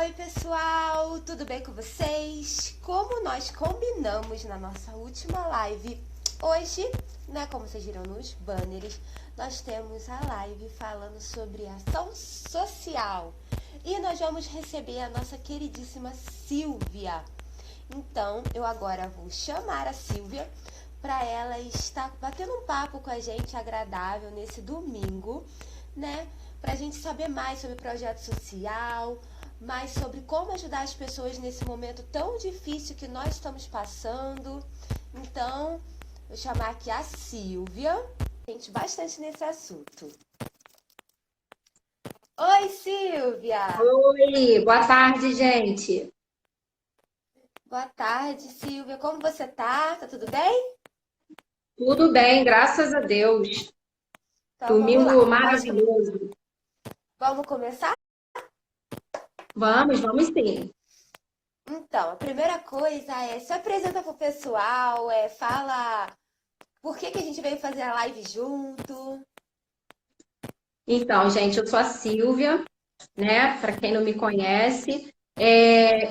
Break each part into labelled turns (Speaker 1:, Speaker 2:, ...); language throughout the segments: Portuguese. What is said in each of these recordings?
Speaker 1: Oi, pessoal, tudo bem com vocês? Como nós combinamos na nossa última live, hoje, né, como vocês viram nos banners, nós temos a live falando sobre ação social. E nós vamos receber a nossa queridíssima Silvia. Então, eu agora vou chamar a Silvia para ela estar batendo um papo com a gente agradável nesse domingo, né? Para a gente saber mais sobre projeto social, mais sobre como ajudar as pessoas nesse momento tão difícil que nós estamos passando. Então, vou chamar aqui a Silvia, gente, bastante nesse assunto. Oi, Silvia!
Speaker 2: Oi, boa tarde, gente.
Speaker 1: Boa tarde, Silvia. Como você tá? Tá tudo bem?
Speaker 2: Tudo bem, graças a Deus.
Speaker 1: Então, vamos
Speaker 2: Domingo
Speaker 1: lá.
Speaker 2: maravilhoso.
Speaker 1: Vamos começar?
Speaker 2: Vamos sim.
Speaker 1: Então, a primeira coisa é se apresenta pro pessoal, fala por que a gente veio fazer a live junto.
Speaker 2: Então, gente, eu sou a Silvia, né? Para quem não me conhece,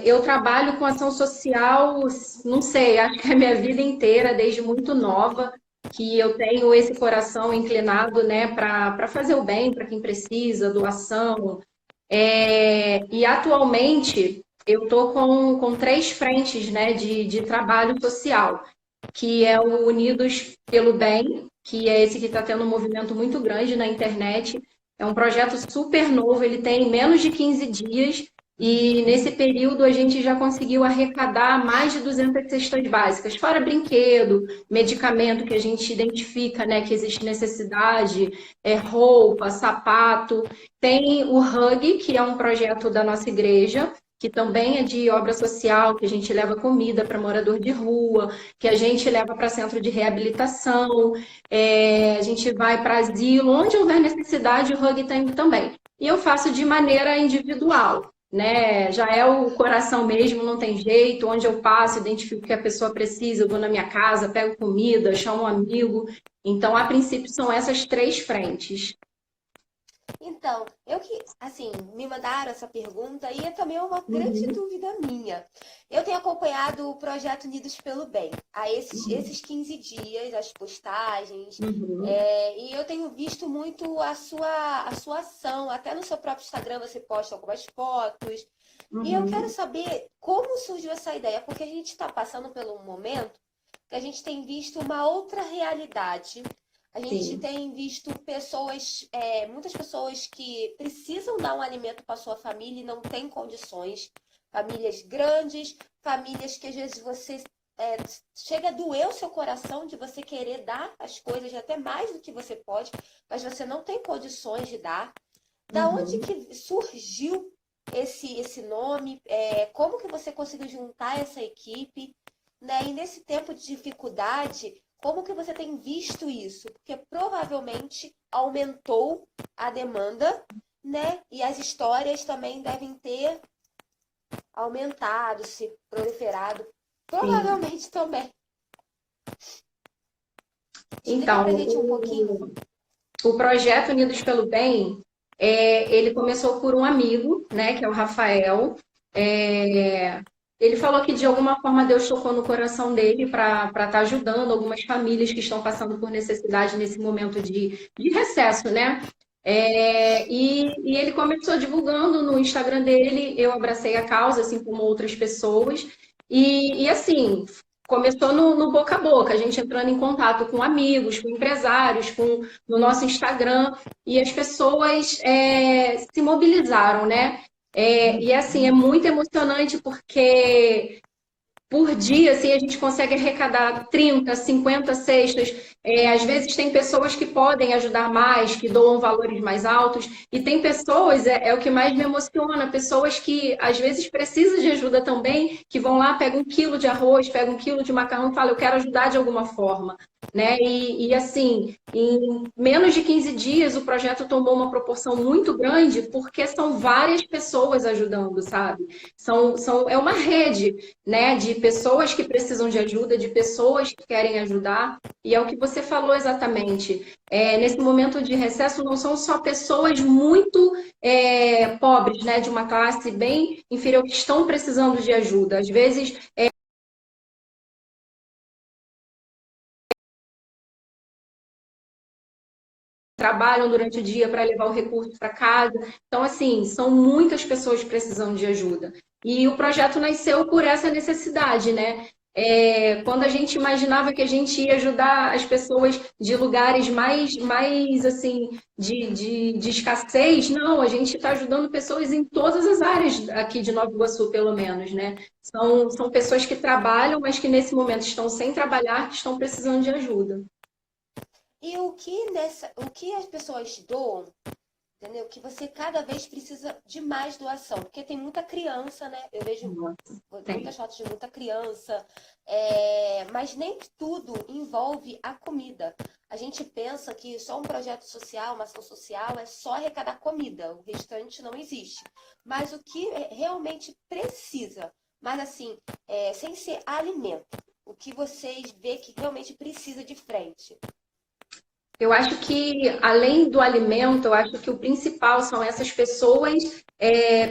Speaker 2: eu trabalho com ação social, não sei, acho que é a minha vida inteira, desde muito nova, que eu tenho esse coração inclinado, né, para fazer o bem para quem precisa, doação. E atualmente eu estou com três frentes, né, de trabalho social, que é o Unidos pelo Bem, que é esse que está tendo um movimento muito grande na internet. É um projeto super novo, ele tem menos de 15 dias, e nesse período a gente já conseguiu arrecadar mais de 200 cestas básicas, fora brinquedo, medicamento que a gente identifica, né, que existe necessidade, roupa, sapato. Tem o Hug, que é um projeto da nossa igreja, que também é de obra social, que a gente leva comida para morador de rua, que a gente leva para centro de reabilitação, a gente vai para asilo, onde houver necessidade, o Hug tem também. E eu faço de maneira individual, né? Já é o coração mesmo, não tem jeito, onde eu passo, identifico o que a pessoa precisa, eu vou na minha casa, pego comida, chamo um amigo. Então, a princípio, são essas três frentes.
Speaker 1: Então, assim, me mandaram essa pergunta e também é uma grande
Speaker 2: Uhum.
Speaker 1: dúvida minha. Eu tenho acompanhado o projeto Unidos pelo Bem, há esses 15 dias, as postagens,
Speaker 2: Uhum.
Speaker 1: e eu tenho visto muito a sua ação, até no seu próprio Instagram você posta algumas fotos, e eu quero
Speaker 2: Uhum.
Speaker 1: saber como surgiu essa ideia, porque a gente está passando por um momento que a gente tem visto uma outra realidade. A gente
Speaker 2: Sim.
Speaker 1: tem visto pessoas, muitas pessoas que precisam dar um alimento para sua família e não têm condições. Famílias grandes, famílias que às vezes você chega a doer o seu coração de você querer dar as coisas até mais do que você pode, mas você não tem condições de dar. Da onde
Speaker 2: Uhum.
Speaker 1: que surgiu esse nome? Como que você conseguiu juntar essa equipe? Né? E nesse tempo de dificuldade, como que você tem visto isso? Porque provavelmente aumentou a demanda, né? E as histórias também devem ter aumentado, se proliferado.
Speaker 2: Sim.
Speaker 1: Provavelmente também. Explica
Speaker 2: Então,
Speaker 1: pra gente um pouquinho.
Speaker 2: o projeto Unidos pelo Bem, ele começou por um amigo, né, que é o Rafael. Ele falou que de alguma forma Deus tocou no coração dele para estar ajudando algumas famílias que estão passando por necessidade nesse momento de recesso, né? E ele começou divulgando no Instagram dele, eu abracei a causa, assim como outras pessoas, e assim, começou no boca a boca, a gente entrando em contato com amigos, com empresários, no nosso Instagram, e as pessoas se mobilizaram, né? E assim, é muito emocionante porque por dia assim, a gente consegue arrecadar 30, 50 cestas. Às vezes tem pessoas que podem ajudar mais, que doam valores mais altos, e tem pessoas, é o que mais me emociona, pessoas que às vezes precisam de ajuda também, que vão lá, pegam 1 quilo de arroz, pegam 1 quilo de macarrão e falam, eu quero ajudar de alguma forma. né? E assim, em menos de 15 dias, o projeto tomou uma proporção muito grande, porque são várias pessoas ajudando, sabe? É uma rede, né, de pessoas que precisam de ajuda, de pessoas que querem ajudar, e é o que você falou exatamente. Nesse momento de recesso, não são só pessoas muito pobres, né, de uma classe bem inferior, que estão precisando de ajuda. Às vezes, trabalham durante o dia para levar o recurso para casa. Então, assim, são muitas pessoas precisando de ajuda. E o projeto nasceu por essa necessidade, né? Quando a gente imaginava que a gente ia ajudar as pessoas de lugares mais assim, de escassez, não, a gente está ajudando pessoas em todas as áreas aqui de Nova Iguaçu, pelo menos, né? São pessoas que trabalham, mas que nesse momento estão sem trabalhar, que estão precisando de ajuda.
Speaker 1: E o que as pessoas doam, entendeu? Que você cada vez precisa de mais doação, porque tem muita criança, né? Eu vejo muitas fotos de muita criança, mas nem tudo envolve a comida. A gente pensa que só um projeto social, uma ação social, é só arrecadar comida, o restante não existe. Mas o que realmente precisa, mas assim, sem ser alimento, o que vocês vê que realmente precisa de frente?
Speaker 2: Eu acho que, além do alimento, eu acho que o principal são essas pessoas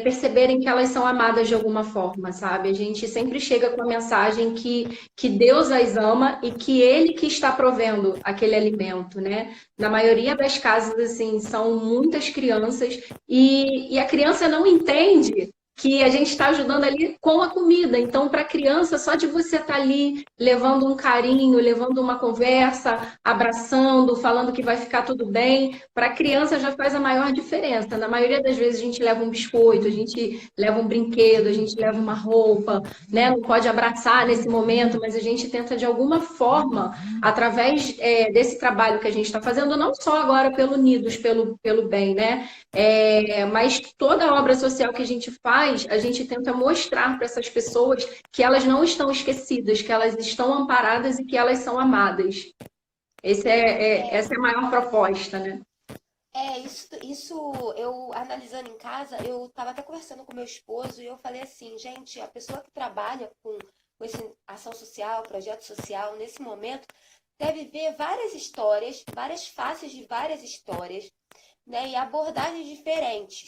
Speaker 2: perceberem que elas são amadas de alguma forma, sabe? A gente sempre chega com a mensagem que Deus as ama e que Ele que está provendo aquele alimento, né? Na maioria das casas, assim, são muitas crianças e a criança não entende que a gente está ajudando ali com a comida. Então, para a criança, só de você estar ali levando um carinho, levando uma conversa, abraçando, falando que vai ficar tudo bem, para a criança já faz a maior diferença. Na maioria das vezes a gente leva um biscoito, a gente leva um brinquedo, a gente leva uma roupa, né? Não pode abraçar nesse momento, mas a gente tenta de alguma forma, através desse trabalho que a gente está fazendo, não só agora pelo Unidos, pelo bem, né? Mas toda a obra social que a gente faz, a gente tenta mostrar para essas pessoas que elas não estão esquecidas, que elas estão amparadas e que elas são amadas. Essa é a maior proposta, né?
Speaker 1: Isso eu analisando em casa, eu estava até conversando com meu esposo e eu falei assim, gente, a pessoa que trabalha com esse ação social, projeto social, nesse momento, deve ver várias histórias, várias faces de várias histórias, né, e abordagens diferentes.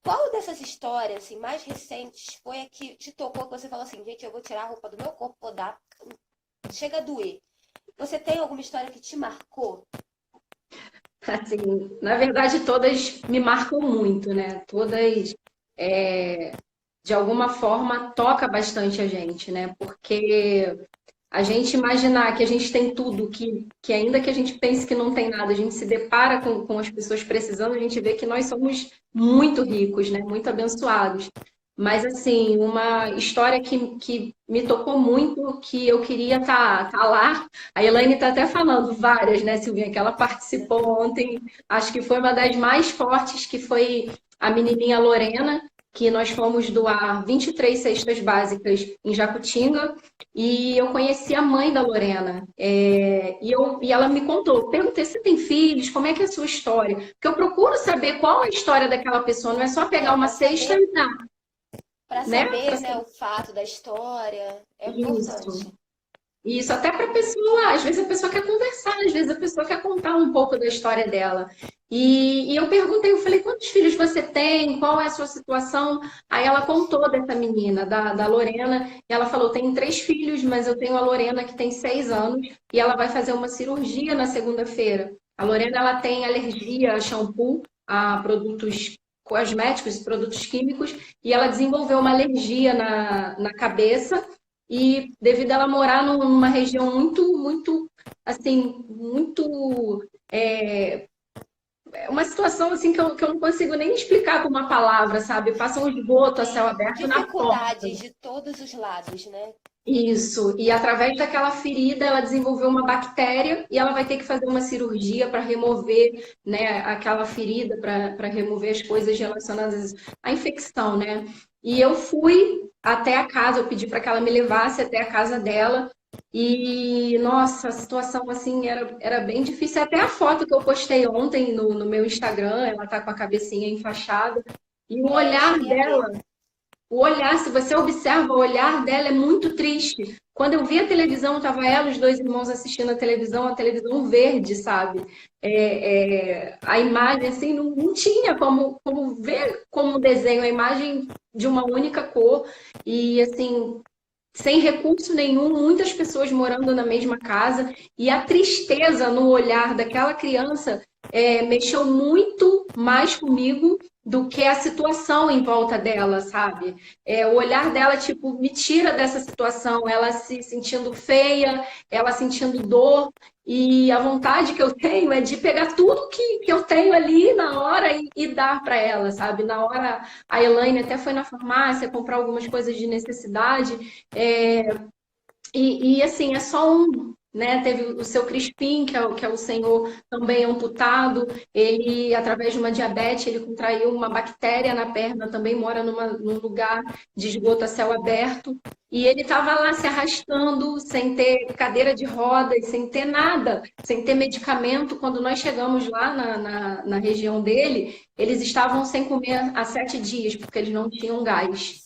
Speaker 1: Qual dessas histórias assim, mais recentes foi a que te tocou, que você falou assim, gente, eu vou tirar a roupa do meu corpo, vou dar, chega a doer. Você tem alguma história que te marcou?
Speaker 2: Assim, na verdade, todas me marcam muito, né? Todas, de alguma forma, toca bastante a gente, né? Porque a gente imaginar que a gente tem tudo, que ainda que a gente pense que não tem nada, a gente se depara com as pessoas precisando, a gente vê que nós somos muito ricos, né? Muito abençoados. Mas, assim, uma história que me tocou muito, que eu queria tá lá. A Elaine está até falando várias, né, Silvinha, que ela participou ontem. Acho que foi uma das mais fortes, que foi a menininha Lorena, que nós fomos doar 23 cestas básicas em Jacutinga. E eu conheci a mãe da Lorena. E ela me contou. Perguntei, você tem filhos? Como é que é a sua história? Porque eu procuro saber qual é a história daquela pessoa. Não é só pegar uma cesta e dar.
Speaker 1: Para
Speaker 2: Né?
Speaker 1: saber, né, o fato da história, é importante.
Speaker 2: Isso, até para a pessoa, às vezes a pessoa quer conversar, às vezes a pessoa quer contar um pouco da história dela. E eu perguntei, eu falei, quantos filhos você tem? Qual é a sua situação? Aí ela contou dessa menina, da Lorena, e ela falou, tenho 3 filhos, mas eu tenho a Lorena que tem 6 anos, e ela vai fazer uma cirurgia na segunda-feira. A Lorena, ela tem alergia a shampoo, a produtos cosméticos e produtos químicos, e ela desenvolveu uma alergia na cabeça, e devido a ela morar numa região muito, assim, muito... uma situação assim que eu não consigo nem explicar com uma palavra, sabe? Passa um esgoto a céu aberto na porta.
Speaker 1: Dificuldades de todos os lados, né?
Speaker 2: Isso, e através daquela ferida ela desenvolveu uma bactéria e ela vai ter que fazer uma cirurgia para remover, né, aquela ferida, para remover as coisas relacionadas à infecção, né? E eu fui até a casa, eu pedi para que ela me levasse até a casa dela E, nossa, a situação, assim, era bem difícil. Até a foto que eu postei ontem no meu Instagram, ela tá com a cabecinha enfaixada. E o
Speaker 1: É, eu
Speaker 2: olhar
Speaker 1: cheguei a ver.
Speaker 2: dela, o olhar, se você observa, o olhar dela é muito triste. Quando eu vi a televisão, tava ela, os dois irmãos assistindo a televisão verde, sabe? A imagem, assim, não tinha como ver como desenho, a imagem de uma única cor. E, assim, sem recurso nenhum, muitas pessoas morando na mesma casa, e a tristeza no olhar daquela criança mexeu muito mais comigo do que a situação em volta dela, sabe? O olhar dela, tipo, me tira dessa situação, ela se sentindo feia, ela sentindo dor, e a vontade que eu tenho é de pegar tudo que eu tenho ali na hora e dar para ela, sabe? Na hora, a Elaine até foi na farmácia comprar algumas coisas de necessidade, é, assim, é só um, né? Teve o seu Crispim, que é o senhor também amputado, ele, através de uma diabetes, ele contraiu uma bactéria na perna, também mora num lugar de esgoto a céu aberto, e ele estava lá se arrastando, sem ter cadeira de rodas, sem ter nada, sem ter medicamento. Quando nós chegamos lá na região dele, eles estavam sem comer há 7 dias, porque eles não tinham gás.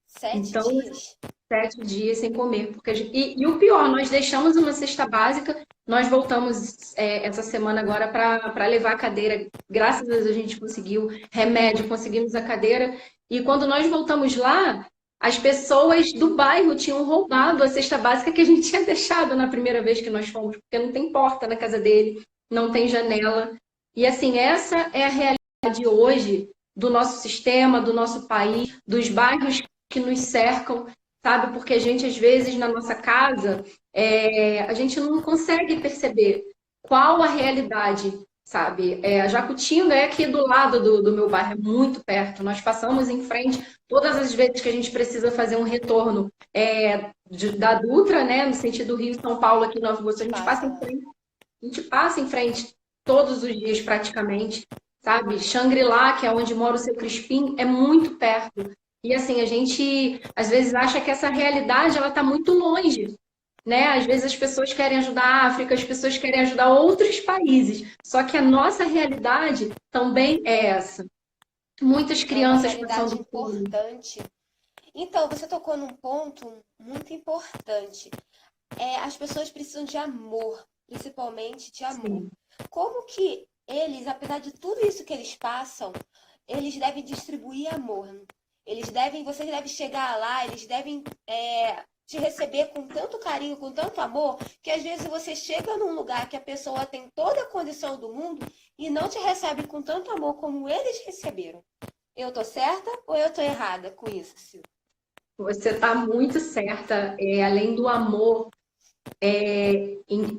Speaker 1: Sete
Speaker 2: Então,
Speaker 1: dias?
Speaker 2: 7 dias sem comer. E o pior, nós deixamos uma cesta básica, nós voltamos essa semana agora para levar a cadeira. Graças a Deus a gente conseguiu remédio, conseguimos a cadeira. E quando nós voltamos lá, as pessoas do bairro tinham roubado a cesta básica que a gente tinha deixado na primeira vez que nós fomos, porque não tem porta na casa dele, não tem janela. E assim, essa é a realidade hoje do nosso sistema, do nosso país, dos bairros que nos cercam, sabe? Porque a gente, às vezes, na nossa casa, a gente não consegue perceber qual a realidade, sabe? A Jacutinga é aqui do lado do meu bairro, é muito perto. Nós passamos em frente todas as vezes que a gente precisa fazer um retorno da Dutra, né? No sentido Rio-São Paulo, aqui em Nova Iguaçu,
Speaker 1: Passa.
Speaker 2: a gente passa em frente todos os dias praticamente, sabe? Xangri-Lá, que é onde mora o seu Crispim, é muito perto. E assim, a gente às vezes acha que essa realidade ela está muito longe, né? Às vezes as pessoas querem ajudar a África, as pessoas querem ajudar outros países, só que a nossa realidade também é essa. Muitas
Speaker 1: É uma
Speaker 2: crianças
Speaker 1: realidade
Speaker 2: passando fome.
Speaker 1: importante. Então, você tocou num ponto muito importante. As pessoas precisam de amor, principalmente de amor.
Speaker 2: Sim.
Speaker 1: Como que eles, apesar de tudo isso que eles passam, eles devem distribuir amor? Vocês devem chegar lá, eles devem te receber com tanto carinho, com tanto amor, que às vezes você chega num lugar que a pessoa tem toda a condição do mundo e não te recebe com tanto amor como eles receberam. Eu tô certa ou eu tô errada com isso, Sil?
Speaker 2: Você está muito certa. Além do amor,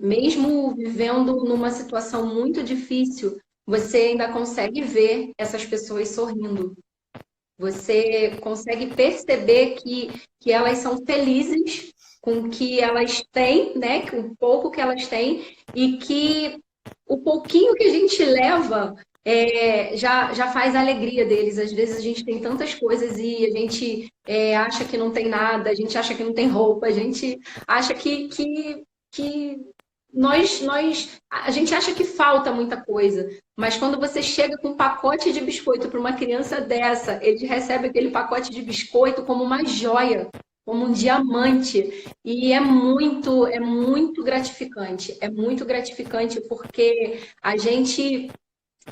Speaker 2: mesmo vivendo numa situação muito difícil, você ainda consegue ver essas pessoas sorrindo. Você consegue perceber que elas são felizes com o que elas têm, né? Com o pouco que elas têm, e que o pouquinho que a gente leva já faz a alegria deles. Às vezes a gente tem tantas coisas e a gente acha que não tem nada, a gente acha que não tem roupa, a gente acha que a gente acha que falta muita coisa. Mas quando você chega com um pacote de biscoito para uma criança dessa, ele recebe aquele pacote de biscoito como uma joia, como um diamante. E é muito gratificante. É muito gratificante porque a gente,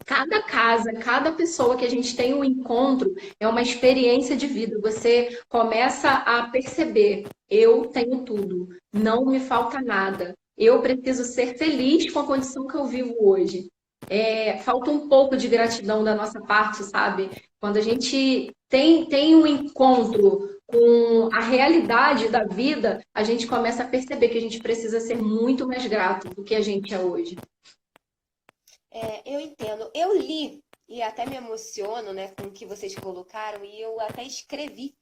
Speaker 2: cada casa, cada pessoa que a gente tem um encontro é uma experiência de vida. Você começa a perceber, eu tenho tudo, não me falta nada. Eu preciso ser feliz com a condição que eu vivo hoje. Falta um pouco de gratidão da nossa parte, sabe? Quando a gente tem um encontro com a realidade da vida, a gente começa a perceber que a gente precisa ser muito mais grato do que a gente é hoje.
Speaker 1: Eu entendo. Eu li e até me emociono, né, com o que vocês colocaram e eu até escrevi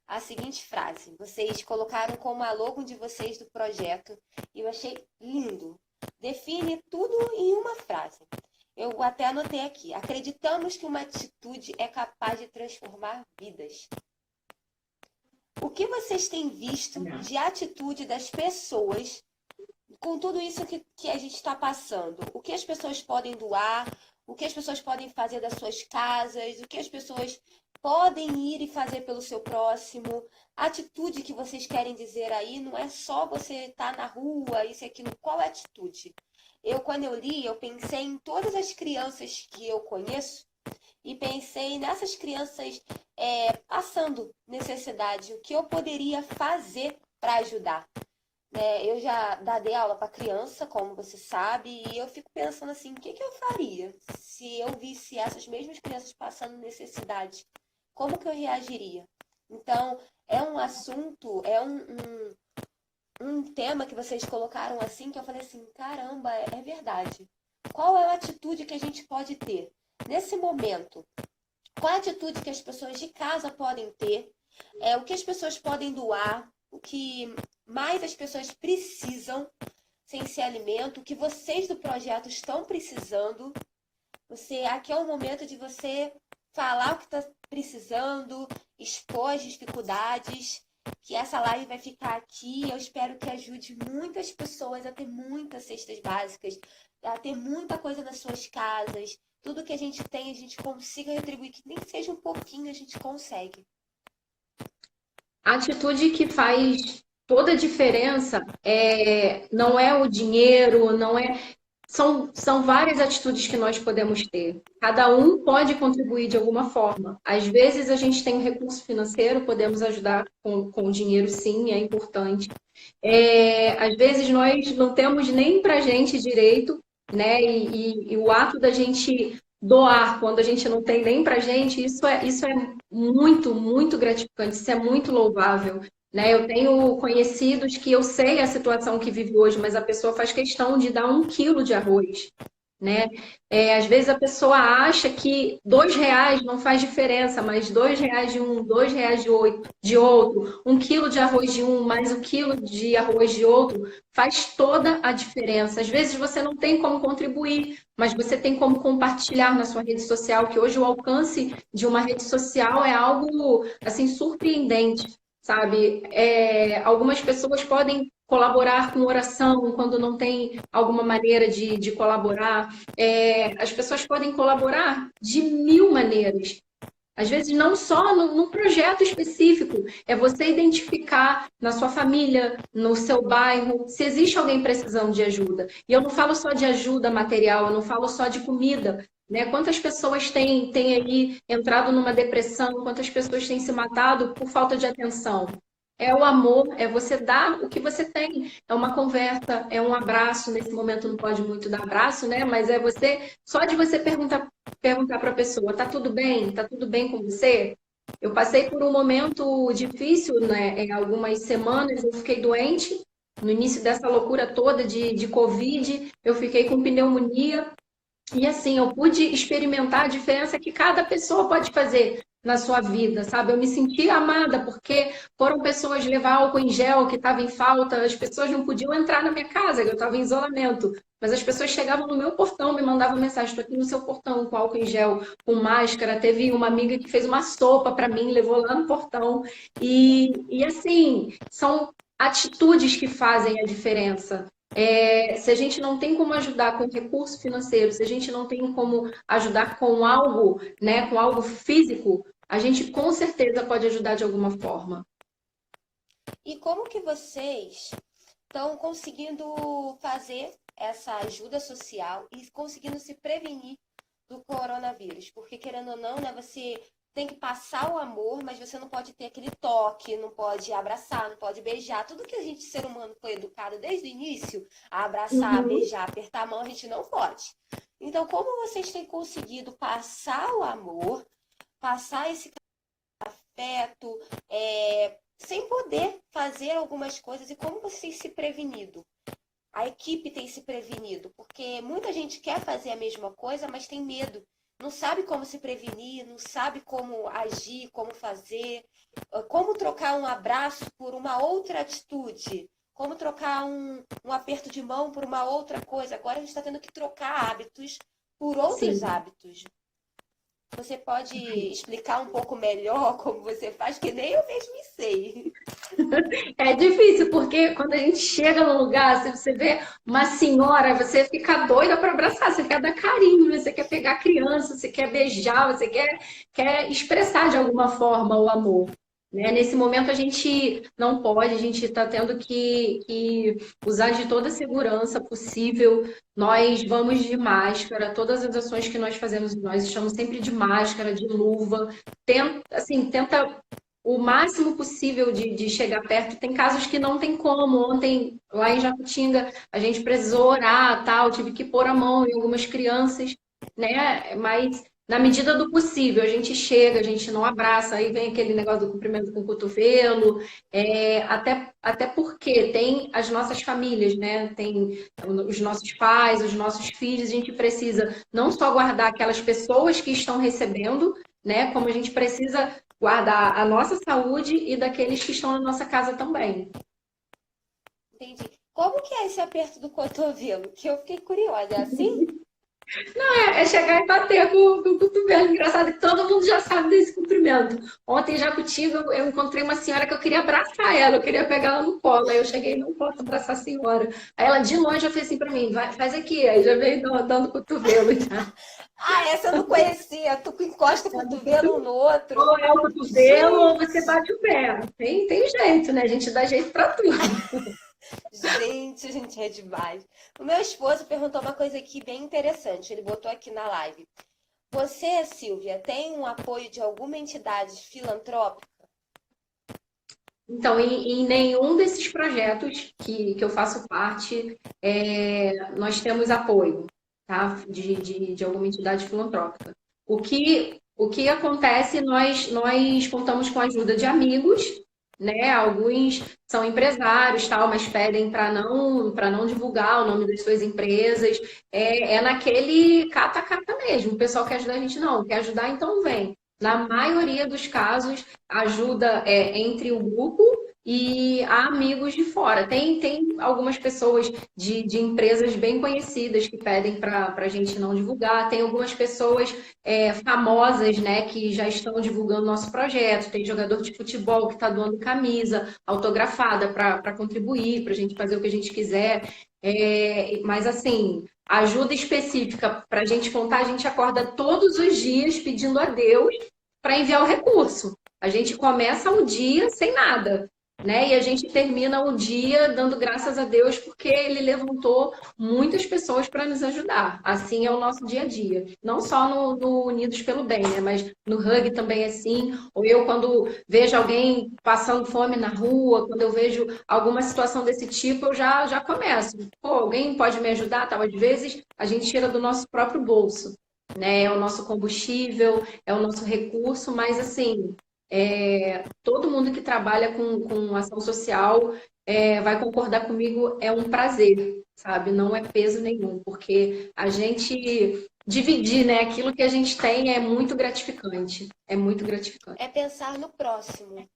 Speaker 1: a seguinte frase. Vocês colocaram como a logo de vocês do projeto e eu achei lindo. Define tudo em uma frase. Eu até anotei aqui. Acreditamos que uma atitude é capaz de transformar vidas. O O que vocês têm visto de atitude das pessoas com tudo isso que a gente está passando? O que as pessoas podem doar? O que as pessoas podem fazer das suas casas? O que as pessoas podem ir e fazer pelo seu próximo? A atitude que vocês querem dizer aí não é só você estar na rua, isso e aquilo. Qual é a atitude? Quando eu li, eu pensei em todas as crianças que eu conheço e pensei nessas crianças passando necessidade. O que eu poderia fazer para ajudar? Eu já dei aula para criança, como você sabe, e eu fico pensando assim, o que eu faria se eu visse essas mesmas crianças passando necessidade? Como que eu reagiria? Então, é um assunto, um tema que vocês colocaram assim, que eu falei assim, caramba, é verdade. Qual é a atitude que a gente pode ter nesse momento? Qual a atitude que as pessoas de casa podem ter? O que as pessoas podem doar? O que mais as pessoas precisam sem ser alimento? O que vocês do projeto estão precisando? Aqui é o momento de você falar o que está precisando, expor as dificuldades, que essa live vai ficar aqui. Eu espero que ajude muitas pessoas a ter muitas cestas básicas, a ter muita coisa nas suas casas. Tudo que a gente tem, a gente consiga retribuir, que nem seja um pouquinho, a gente consegue.
Speaker 2: A atitude que faz toda a diferença não é o dinheiro, não é. São várias atitudes que nós podemos ter. Cada um pode contribuir de alguma forma. Às vezes a gente tem um recurso financeiro, podemos ajudar com o dinheiro, sim, é importante. Às vezes nós não temos nem para a gente direito, né? E o ato da gente doar quando a gente não tem nem para a gente, isso é muito, muito gratificante, isso é muito louvável. Né? Eu tenho conhecidos que eu sei a situação que vive hoje, mas a pessoa faz questão de dar 1 quilo de arroz. Né? Às vezes a pessoa acha que R$ 2 não faz diferença, mas R$ 2 de um, R$ 2 de outro, 1 quilo de arroz de um, mais 1 quilo de arroz de outro, faz toda a diferença. Às vezes você não tem como contribuir, mas você tem como compartilhar na sua rede social, que hoje o alcance de uma rede social é algo assim surpreendente. Sabe? Algumas pessoas podem colaborar com oração quando não tem alguma maneira de colaborar. As pessoas podem colaborar de 1000 maneiras. Às vezes, não só num projeto específico, é você identificar na sua família, no seu bairro, se existe alguém precisando de ajuda. E eu não falo só de ajuda material, eu não falo só de comida. Né? Quantas pessoas têm aí entrado numa depressão, quantas pessoas têm se matado por falta de atenção? É o amor, é você dar o que você tem. É uma conversa, é um abraço. Nesse momento não pode muito dar abraço, né? Mas é você, só de você perguntar para a pessoa, tá tudo bem? Tá tudo bem com você? Eu passei por um momento difícil, né? Em algumas semanas eu fiquei doente. No início dessa loucura toda de Covid, eu fiquei com pneumonia. E assim, eu pude experimentar a diferença que cada pessoa pode fazer na sua vida, sabe? Eu me senti amada porque foram pessoas levar álcool em gel que estava em falta, as pessoas não podiam entrar na minha casa, que eu estava em isolamento, mas as pessoas chegavam no meu portão, me mandavam mensagem, estou aqui no seu portão com álcool em gel, com máscara. Teve uma amiga que fez uma sopa para mim, levou lá no portão. E assim, são atitudes que fazem a diferença. Se a gente não tem como ajudar com recurso financeiro, se a gente não tem como ajudar com algo, né, com algo físico, a gente com certeza pode ajudar de alguma forma.
Speaker 1: E como que vocês estão conseguindo fazer essa ajuda social e conseguindo se prevenir do coronavírus? Porque, querendo ou não, né, você tem que passar o amor, mas você não pode ter aquele toque, não pode abraçar, não pode beijar. Tudo que a gente, ser humano, foi educado desde o início, a abraçar, beijar, apertar a mão, a gente não pode. Então, como vocês têm conseguido passar o amor, passar esse afeto, sem poder fazer algumas coisas, e como vocês têm se prevenido? A equipe tem se prevenido, porque muita gente quer fazer a mesma coisa, mas tem medo. Não sabe como se prevenir, não sabe como agir, como fazer, como trocar um abraço por uma outra atitude, como trocar um aperto de mão por uma outra coisa. Agora a gente está tendo que trocar hábitos por outros hábitos. Você pode explicar um pouco melhor como você faz, que nem eu mesmo sei.
Speaker 2: porque quando a gente chega no lugar, se você vê uma senhora, você fica doida para abraçar, você quer dar carinho, você quer pegar a criança, você quer beijar, você quer expressar de alguma forma o amor. Né? Nesse momento a gente não pode, a gente está tendo que usar de toda a segurança possível. Nós vamos de máscara, todas as ações que nós fazemos, nós estamos sempre de máscara, de luva. Tenta o máximo possível de chegar perto. Tem casos que não tem como. Ontem, lá em Jacutinga, a gente precisou orar, tal, tive que pôr a mão em algumas crianças, né? Mas na medida do possível, a gente chega, a gente não abraça, aí vem aquele negócio do cumprimento com o cotovelo, até porque tem as nossas famílias, né? Tem os nossos pais, os nossos filhos, a gente precisa não só guardar aquelas pessoas que estão recebendo, né? Como a gente precisa guardar a nossa saúde e daqueles que estão na nossa casa também.
Speaker 1: Entendi. Como que é esse aperto do cotovelo? Que eu fiquei curiosa. É assim?
Speaker 2: É chegar e bater com o cotovelo. Engraçado que todo mundo já sabe desse cumprimento. Ontem, em Jacutinga, eu encontrei uma senhora que eu queria abraçar ela, eu queria pegar ela no colo. Aí eu cheguei, não posso abraçar a senhora. Aí ela, de longe, já fez assim pra mim, vai, faz aqui. Aí já veio dando cotovelo. Já.
Speaker 1: Ah, essa eu não conhecia. Tu encosta o cotovelo um no outro.
Speaker 2: Ou é o cotovelo ou você bate o pé. Tem jeito, né? A gente dá jeito pra tudo.
Speaker 1: Gente, é demais. O meu esposo perguntou uma coisa aqui bem interessante. Ele botou aqui na live. Você, Silvia, tem um apoio de alguma entidade filantrópica?
Speaker 2: Então, em nenhum desses projetos que eu faço parte, nós temos apoio, tá? De alguma entidade filantrópica. O que acontece, nós contamos com a ajuda de amigos, né? Alguns são empresários, tal, mas pedem para não divulgar o nome das suas empresas. É naquele cata-cata mesmo. O pessoal quer ajudar a gente, não, quer ajudar, então vem. Na maioria dos casos, ajuda entre o grupo e há amigos de fora. Tem algumas pessoas de empresas bem conhecidas que pedem para a gente não divulgar. Tem algumas pessoas famosas, né, que já estão divulgando nosso projeto. Tem jogador de futebol que está doando camisa autografada para contribuir, para a gente fazer o que a gente quiser. Mas assim, ajuda específica para a gente contar, a gente acorda todos os dias pedindo a Deus para enviar o recurso. A gente começa o dia sem nada, né? E a gente termina o dia dando graças a Deus porque Ele levantou muitas pessoas para nos ajudar. Assim é o nosso dia a dia. Não só no Unidos pelo Bem, né? Mas no Hug também é assim. Ou eu, quando vejo alguém passando fome na rua, quando eu vejo alguma situação desse tipo, eu já começo. Pô, alguém pode me ajudar? Tal. Às vezes a gente tira do nosso próprio bolso, né? É o nosso combustível, é o nosso recurso, mas assim, todo mundo que trabalha com ação social vai concordar comigo, é um prazer, sabe? Não é peso nenhum, porque a gente dividir, né, aquilo que a gente tem é muito gratificante. É muito gratificante.
Speaker 1: É pensar no próximo.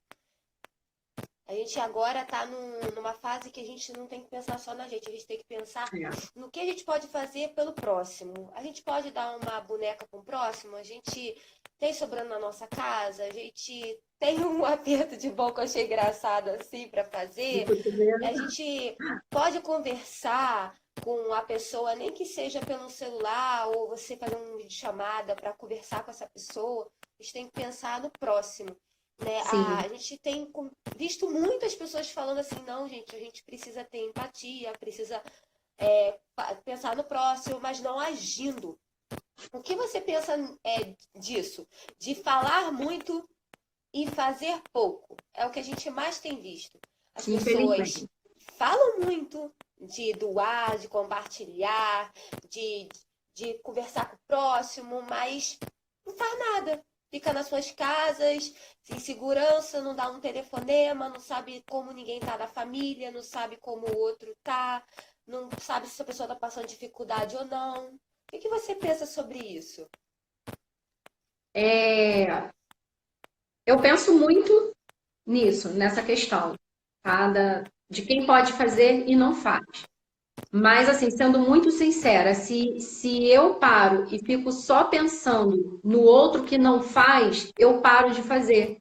Speaker 1: A gente agora está numa fase que a gente não tem que pensar só na gente, a gente tem que pensar no que a gente pode fazer pelo próximo. A gente pode dar uma boneca para o próximo, a gente tem sobrando na nossa casa, a gente tem um aperto de boca, eu achei engraçado assim para fazer. A gente pode conversar com a pessoa, nem que seja pelo celular ou você fazer uma videochamada para conversar com essa pessoa. A gente tem que pensar no próximo. Né? A gente tem visto muitas pessoas falando assim, não, gente, a gente precisa ter empatia, precisa pensar no próximo, mas não agindo. O que você pensa disso? De falar muito e fazer pouco. É o que a gente mais tem visto. As pessoas falam muito de doar, de compartilhar, de conversar com o próximo, mas não faz nada. Fica nas suas casas, em segurança, não dá um telefonema, não sabe como ninguém tá na família, não sabe como o outro tá, não sabe se a pessoa tá passando dificuldade ou não. O que você pensa sobre isso?
Speaker 2: Eu penso muito nisso, nessa questão, tá? De quem pode fazer e não faz. Mas, assim, sendo muito sincera, se eu paro e fico só pensando no outro que não faz, eu paro de fazer.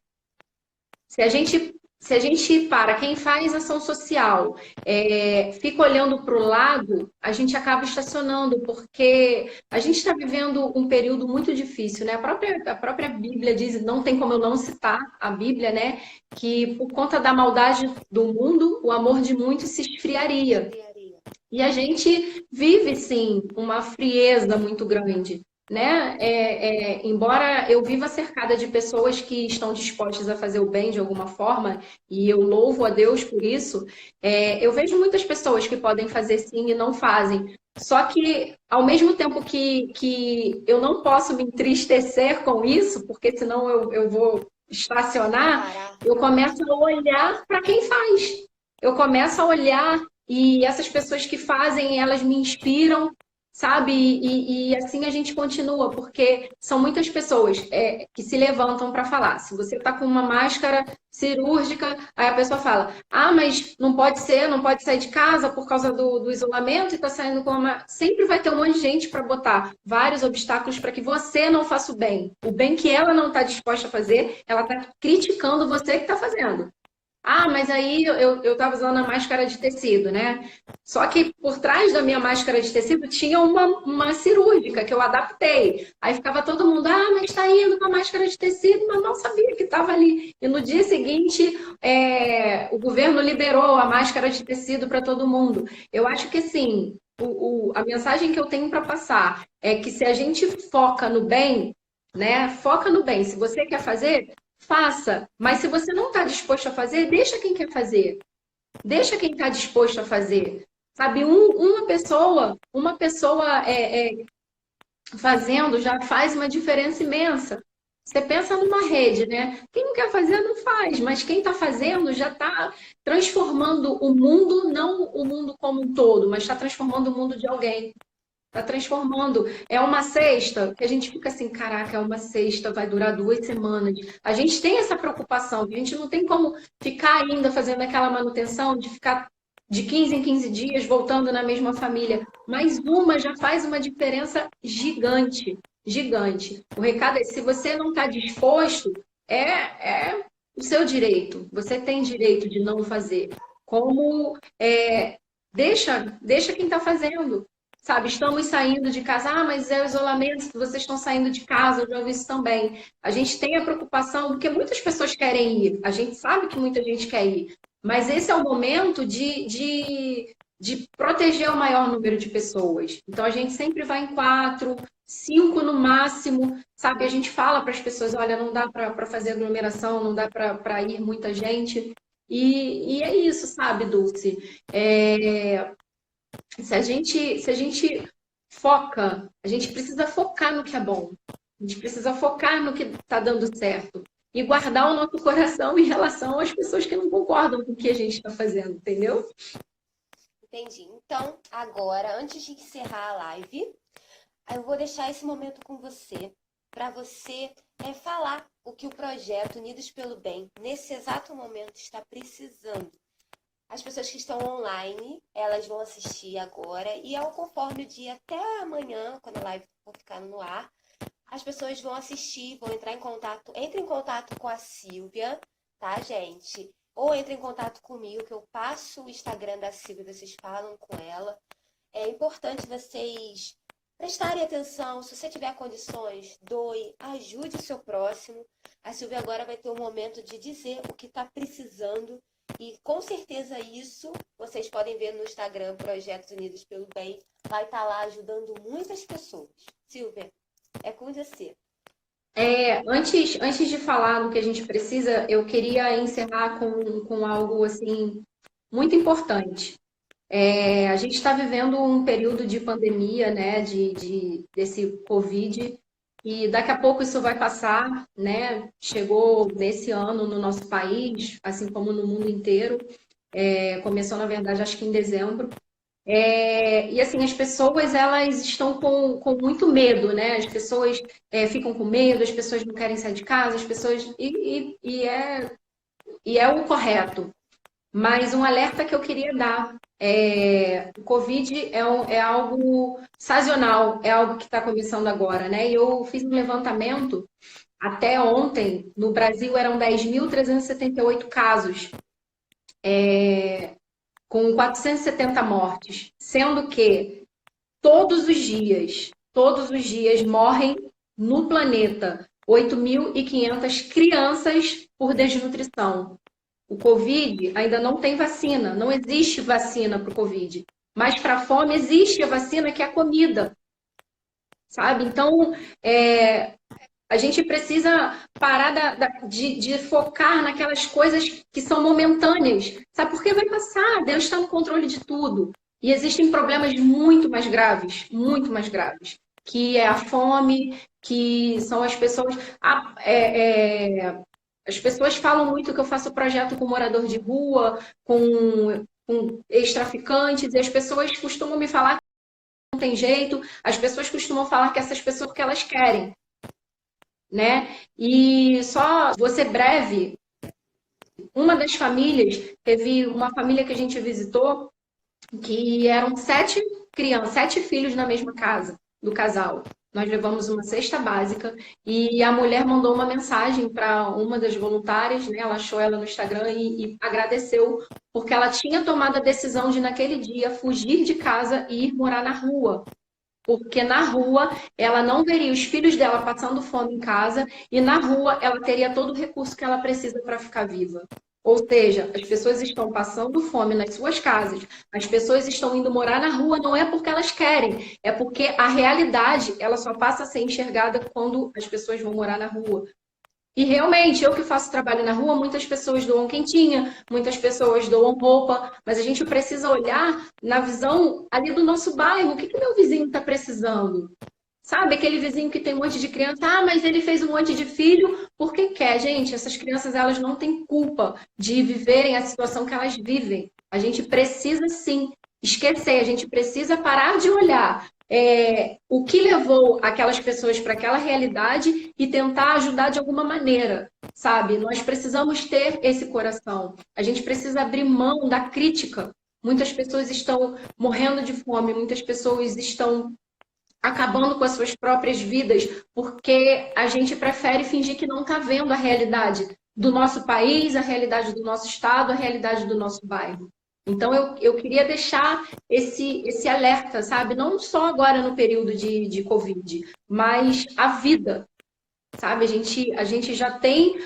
Speaker 2: Se a gente se a gente para, quem faz ação social, fica olhando para o lado, a gente acaba estacionando, porque a gente está vivendo um período muito difícil, né? A própria Bíblia diz, não tem como eu não citar a Bíblia, né? Que por conta da maldade do mundo, o amor de muitos se esfriaria. E a gente vive, sim, uma frieza muito grande, né? Embora eu viva cercada de pessoas que estão dispostas a fazer o bem de alguma forma, e eu louvo a Deus por isso, eu vejo muitas pessoas que podem fazer sim e não fazem. Só que, ao mesmo tempo que eu não posso me entristecer com isso, porque senão eu vou estacionar, eu começo a olhar para quem faz. Eu começo a olhar e essas pessoas que fazem, elas me inspiram, sabe? E assim a gente continua, porque são muitas pessoas que se levantam para falar. Se você está com uma máscara cirúrgica, aí a pessoa fala: ah, mas não pode ser, não pode sair de casa por causa do isolamento e está saindo com uma. Sempre vai ter um monte de gente para botar vários obstáculos para que você não faça o bem. O bem que ela não está disposta a fazer, ela está criticando você que está fazendo. Ah, mas aí eu tava usando a máscara de tecido, né? Só que por trás da minha máscara de tecido tinha uma cirúrgica que eu adaptei. Aí ficava todo mundo, ah, mas tá indo com a máscara de tecido, mas não sabia que estava ali. E no dia seguinte, o governo liberou a máscara de tecido para todo mundo. Eu acho que assim, a mensagem que eu tenho para passar é que se a gente foca no bem, né? Foca no bem. Se você quer fazer, faça, mas se você não está disposto a fazer, deixa quem quer fazer. Deixa quem está disposto a fazer. Sabe, uma pessoa fazendo já faz uma diferença imensa. Você pensa numa rede, né? Quem não quer fazer, não faz, mas quem está fazendo já está transformando o mundo, não o mundo como um todo, mas está transformando o mundo de alguém. Está transformando. É uma cesta que a gente fica assim, caraca, é uma cesta, vai durar 2 semanas. A gente tem essa preocupação, que a gente não tem como ficar ainda fazendo aquela manutenção de ficar de 15 em 15 dias voltando na mesma família. Mas uma já faz uma diferença gigante, gigante. O recado é, se você não está disposto, é o seu direito. Você tem direito de não fazer. Como deixa quem está fazendo. Sabe, estamos saindo de casa, mas é o isolamento, vocês estão saindo de casa, eu já ouvi isso também. A gente tem a preocupação, porque muitas pessoas querem ir, a gente sabe que muita gente quer ir, mas esse é o momento de proteger o maior número de pessoas. Então a gente sempre vai em 4, 5 no máximo, sabe? A gente fala para as pessoas, olha, não dá para fazer aglomeração, não dá para ir muita gente. E é isso, sabe, Dulce? Se a gente foca, a gente precisa focar no que é bom. A gente precisa focar no que está dando certo. E guardar o nosso coração em relação às pessoas que não concordam com o que a gente está fazendo, entendeu?
Speaker 1: Entendi. Então, agora, antes de encerrar a live, eu vou deixar esse momento com você, para você falar o que o projeto Unidos pelo Bem, nesse exato momento, está precisando. As pessoas que estão online, elas vão assistir agora e conforme o dia até amanhã, quando a live for ficar no ar, as pessoas vão assistir, vão entrar em contato. Entre em contato com a Silvia, tá, gente? Ou entre em contato comigo, que eu passo o Instagram da Silvia, vocês falam com ela. É importante vocês prestarem atenção. Se você tiver condições, doe, ajude o seu próximo. A Silvia agora vai ter um momento de dizer o que está precisando. E com certeza isso vocês podem ver no Instagram, Projetos Unidos pelo Bem. Vai estar lá ajudando muitas pessoas. Silvia, é com você.
Speaker 2: Antes de falar do que a gente precisa, eu queria encerrar com algo assim muito importante. A gente está vivendo um período de pandemia, né, desse Covid, e daqui a pouco isso vai passar, né? Chegou nesse ano no nosso país, assim como no mundo inteiro. Começou, na verdade, acho que em dezembro. E assim, as pessoas elas estão com muito medo, né? As pessoas ficam com medo, as pessoas não querem sair de casa, as pessoas. E é o correto. Mas um alerta que eu queria dar. O Covid é algo sazonal, é algo que está começando agora, né? E eu fiz um levantamento Até ontem, no Brasil, eram 10.378 casos, com 470 mortes, sendo que todos os dias morrem no planeta 8.500 crianças por desnutrição. O Covid ainda não tem vacina, não existe vacina para o Covid. Mas para a fome existe a vacina, que é a comida, sabe? Então, a gente precisa parar de focar naquelas coisas que são momentâneas, sabe? Porque vai passar, Deus está no controle de tudo. E existem problemas muito mais graves, que é a fome, que são as pessoas... As pessoas falam muito que eu faço projeto com morador de rua, com ex-traficantes, e as pessoas costumam me falar que não tem jeito, as pessoas costumam falar que essas pessoas que elas querem, né? E só vou ser breve, uma das famílias, teve uma família que a gente visitou, que eram 7 crianças, 7 filhos na mesma casa do casal. Nós levamos uma cesta básica e a mulher mandou uma mensagem para uma das voluntárias, né? Ela achou ela no Instagram e agradeceu, porque ela tinha tomado a decisão de, naquele dia, fugir de casa e ir morar na rua. Porque na rua ela não veria os filhos dela passando fome em casa e na rua ela teria todo o recurso que ela precisa para ficar viva. Ou seja, as pessoas estão passando fome nas suas casas, as pessoas estão indo morar na rua, não é porque elas querem, é porque a realidade ela só passa a ser enxergada quando as pessoas vão morar na rua. E realmente, eu que faço trabalho na rua, muitas pessoas doam quentinha, muitas pessoas doam roupa, mas a gente precisa olhar na visão ali do nosso bairro, o que meu vizinho está precisando? Sabe, aquele vizinho que tem um monte de criança, mas ele fez um monte de filho porque quer. Gente, essas crianças elas não têm culpa de viverem a situação que elas vivem. A gente precisa sim esquecer, a gente precisa parar de olhar o que levou aquelas pessoas para aquela realidade e tentar ajudar de alguma maneira, sabe? Nós precisamos ter esse coração. A gente precisa abrir mão da crítica. Muitas pessoas estão morrendo de fome, muitas pessoas estão acabando com as suas próprias vidas, porque a gente prefere fingir que não está vendo a realidade do nosso país, a realidade do nosso estado, a realidade do nosso bairro. Então, eu queria deixar esse alerta, sabe? Não só agora no período de Covid, mas a vida, sabe? A gente já tem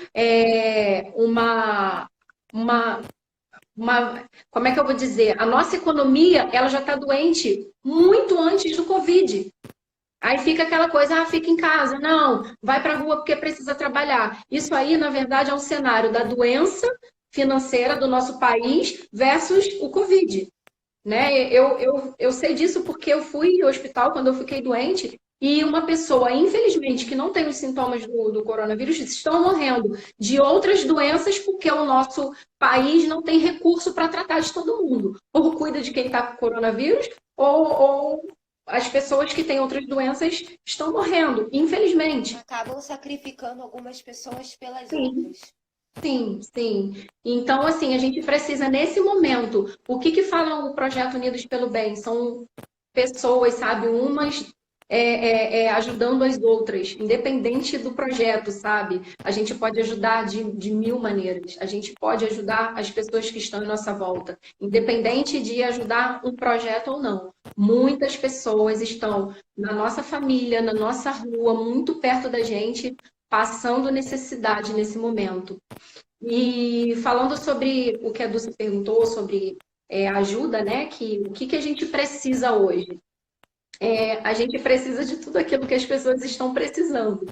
Speaker 2: como é que eu vou dizer? A nossa economia, ela já está doente muito antes do Covid. Aí fica aquela coisa, fica em casa. Não, vai para a rua porque precisa trabalhar. Isso aí, na verdade, é um cenário da doença financeira do nosso país versus o Covid. Né? Eu sei disso porque eu fui ao hospital quando eu fiquei doente e uma pessoa, infelizmente, que não tem os sintomas do coronavírus, estão morrendo de outras doenças porque o nosso país não tem recurso para tratar de todo mundo. Ou cuida de quem está com coronavírus, ou as pessoas que têm outras doenças estão morrendo, infelizmente.
Speaker 1: Acabam sacrificando algumas pessoas pelas
Speaker 2: Sim.
Speaker 1: outras.
Speaker 2: Sim, sim. Então, assim, a gente precisa, nesse momento, o que fala o Projeto Unidos pelo Bem? São pessoas, sabe, umas ajudando as outras, independente do projeto, sabe? A gente pode ajudar de mil maneiras. A gente pode ajudar as pessoas que estão em nossa volta, independente de ajudar um projeto ou não. Muitas pessoas estão na nossa família, na nossa rua, muito perto da gente, passando necessidade nesse momento. E falando sobre o que a Dulce perguntou, sobre ajuda, né? O que a gente precisa hoje? A gente precisa de tudo aquilo que as pessoas estão precisando.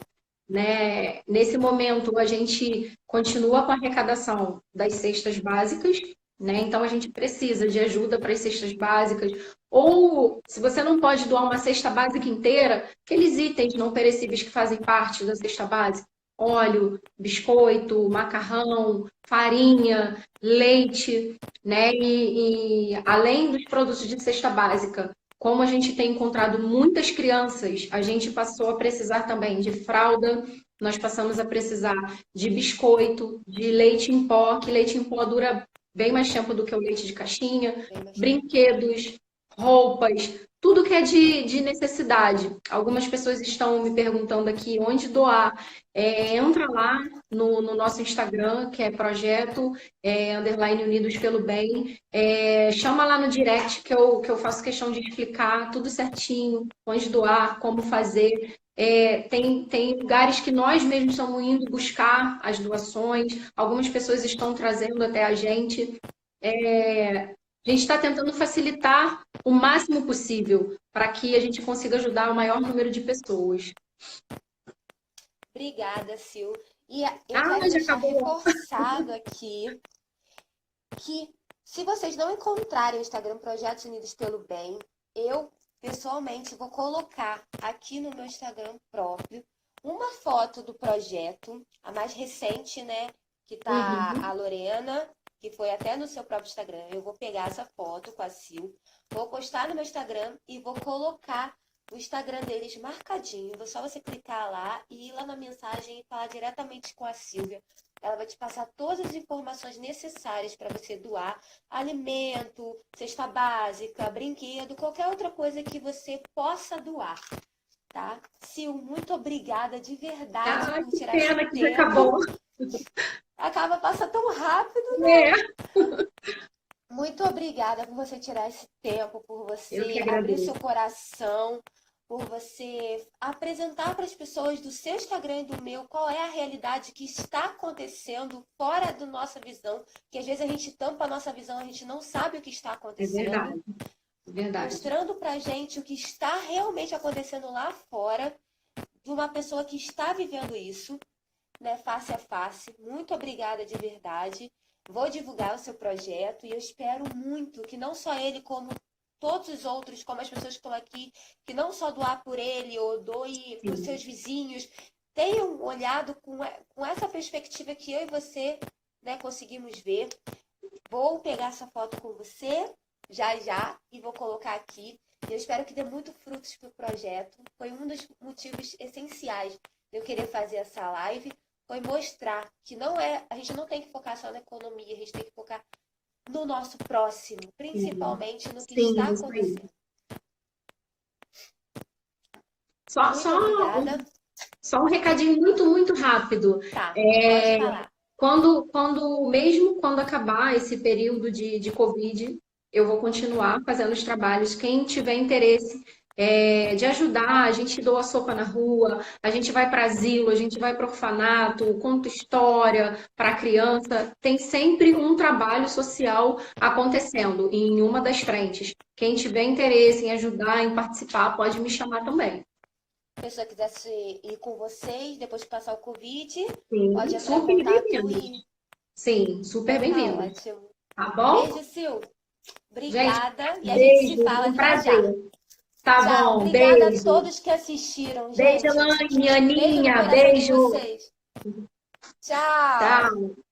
Speaker 2: Né? Nesse momento, a gente continua com a arrecadação das cestas básicas, né? Então, a gente precisa de ajuda para as cestas básicas. Ou, se você não pode doar uma cesta básica inteira, aqueles itens não perecíveis que fazem parte da cesta básica, óleo, biscoito, macarrão, farinha, leite, né? E além dos produtos de cesta básica, como a gente tem encontrado muitas crianças, a gente passou a precisar também de fralda, nós passamos a precisar de biscoito, de leite em pó, que leite em pó dura bem mais tempo do que o leite de caixinha, brinquedos, roupas, tudo que é de necessidade. Algumas pessoas estão me perguntando aqui onde doar. Entra lá no nosso Instagram, que é projeto underline Unidos pelo Bem. Chama lá no direct que eu faço questão de explicar tudo certinho, onde doar, como fazer. Tem lugares que nós mesmos estamos indo buscar as doações, algumas pessoas estão trazendo até a gente. A gente está tentando facilitar o máximo possível para que a gente consiga ajudar o maior número de pessoas.
Speaker 1: Obrigada, Sil. E eu quero
Speaker 2: Mas já
Speaker 1: deixar
Speaker 2: acabou.
Speaker 1: reforçado aqui que se vocês não encontrarem o Instagram Projetos Unidos pelo Bem, eu pessoalmente vou colocar aqui no meu Instagram próprio uma foto do projeto, a mais recente, né? Que tá a Lorena, que foi até no seu próprio Instagram. Eu vou pegar essa foto com a Sil, vou postar no meu Instagram e vou colocar o Instagram deles marcadinho. Só você clicar lá e ir lá na mensagem e falar diretamente com a Silvia. Ela vai te passar todas as informações necessárias para você doar alimento, cesta básica, brinquedo, qualquer outra coisa que você possa doar, tá? Sil, muito obrigada de verdade por
Speaker 2: Que
Speaker 1: tirar
Speaker 2: pena
Speaker 1: esse
Speaker 2: que já
Speaker 1: tempo.
Speaker 2: acabou.
Speaker 1: Acaba passando tão rápido, né?
Speaker 2: É,
Speaker 1: Muito obrigada por você tirar esse tempo, por
Speaker 2: eu que
Speaker 1: você abrir
Speaker 2: agradeço.
Speaker 1: seu coração, por você apresentar para as pessoas do seu Instagram e do meu qual é a realidade que está acontecendo fora da nossa visão, que às vezes a gente tampa a nossa visão, a gente não sabe o que está
Speaker 2: É
Speaker 1: acontecendo,
Speaker 2: verdade, é verdade.
Speaker 1: mostrando pra gente o que está realmente acontecendo lá fora, de uma pessoa que está vivendo isso, né, face a face. Muito obrigada de verdade. Vou divulgar o seu projeto e eu espero muito que não só ele, como todos os outros, como as pessoas que estão aqui, que não só doar por ele ou doe para os
Speaker 2: Sim.
Speaker 1: seus vizinhos, tenham olhado com essa perspectiva que eu e você, né, conseguimos ver. Vou pegar essa foto com você já e vou colocar aqui. E eu espero que dê muito frutos para o projeto. Foi um dos motivos essenciais de eu querer fazer essa live, foi mostrar que a gente não tem que focar só na economia, a gente tem que focar no nosso próximo, principalmente no que está
Speaker 2: Isso aí.
Speaker 1: acontecendo. Muito obrigada.
Speaker 2: Só um recadinho muito, muito rápido.
Speaker 1: Tá, pode falar.
Speaker 2: Mesmo quando acabar esse período de Covid, eu vou continuar fazendo os trabalhos. Quem tiver interesse de ajudar, a gente doa sopa na rua, a gente vai para asilo, a gente vai para orfanato, conta história para criança. Tem sempre um trabalho social acontecendo em uma das frentes. Quem tiver interesse em ajudar, em participar, pode me chamar também.
Speaker 1: Se a pessoa quisesse ir com vocês, depois que passar o Covid,
Speaker 2: Sim,
Speaker 1: pode entrar em
Speaker 2: super
Speaker 1: contato
Speaker 2: bem-vindo.
Speaker 1: e...
Speaker 2: Sim, super
Speaker 1: Tá
Speaker 2: bem-vindo.
Speaker 1: ótimo.
Speaker 2: Tá bom?
Speaker 1: Beijo, Sil.
Speaker 2: Gente,
Speaker 1: Obrigada. E a gente se
Speaker 2: beijo,
Speaker 1: fala
Speaker 2: um
Speaker 1: já já.
Speaker 2: prazer. Tá
Speaker 1: Tchau.
Speaker 2: bom,
Speaker 1: Obrigada a
Speaker 2: beijo.
Speaker 1: todos que assistiram,
Speaker 2: Beijo,
Speaker 1: gente.
Speaker 2: Elaine,
Speaker 1: Beijo no
Speaker 2: Aninha,
Speaker 1: coração de
Speaker 2: beijo.
Speaker 1: vocês. Tchau.
Speaker 2: Tchau.